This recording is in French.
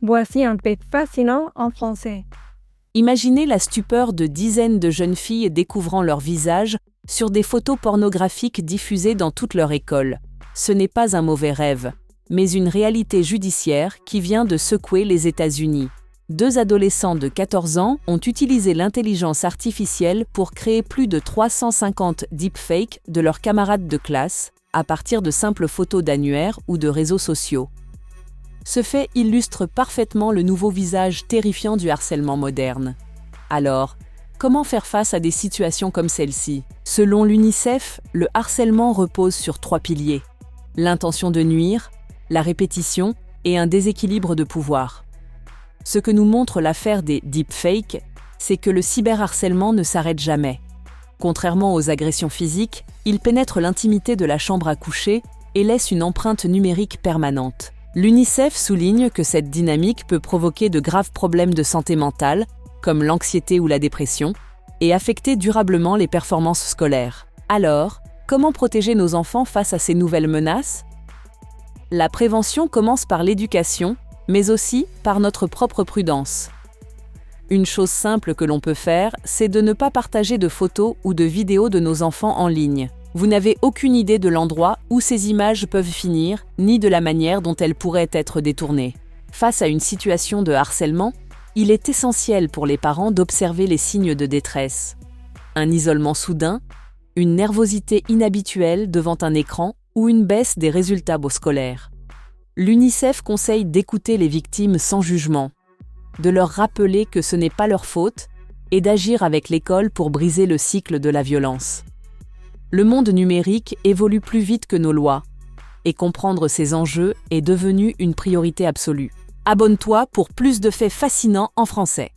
Voici un fait fascinant en français. Imaginez la stupeur de dizaines de jeunes filles découvrant leur visage sur des photos pornographiques diffusées dans toute leur école. Ce n'est pas un mauvais rêve, mais une réalité judiciaire qui vient de secouer les États-Unis. 2 adolescents de 14 ans ont utilisé l'intelligence artificielle pour créer plus de 350 deepfakes de leurs camarades de classe, à partir de simples photos d'annuaires ou de réseaux sociaux. Ce fait illustre parfaitement le nouveau visage terrifiant du harcèlement moderne. Alors, comment faire face à des situations comme celle-ci ? Selon l'UNICEF, le harcèlement repose sur 3 piliers. L'intention de nuire, la répétition et un déséquilibre de pouvoir. Ce que nous montre l'affaire des deepfakes, c'est que le cyberharcèlement ne s'arrête jamais. Contrairement aux agressions physiques, il pénètre l'intimité de la chambre à coucher et laisse une empreinte numérique permanente. L'UNICEF souligne que cette dynamique peut provoquer de graves problèmes de santé mentale, comme l'anxiété ou la dépression, et affecter durablement les performances scolaires. Alors, comment protéger nos enfants face à ces nouvelles menaces ? La prévention commence par l'éducation, mais aussi par notre propre prudence. Une chose simple que l'on peut faire, c'est de ne pas partager de photos ou de vidéos de nos enfants en ligne. Vous n'avez aucune idée de l'endroit où ces images peuvent finir, ni de la manière dont elles pourraient être détournées. Face à une situation de harcèlement, il est essentiel pour les parents d'observer les signes de détresse. Un isolement soudain, une nervosité inhabituelle devant un écran ou une baisse des résultats scolaires. L'UNICEF conseille d'écouter les victimes sans jugement, de leur rappeler que ce n'est pas leur faute et d'agir avec l'école pour briser le cycle de la violence. Le monde numérique évolue plus vite que nos lois, et comprendre ces enjeux est devenu une priorité absolue. Abonne-toi pour plus de faits fascinants en français.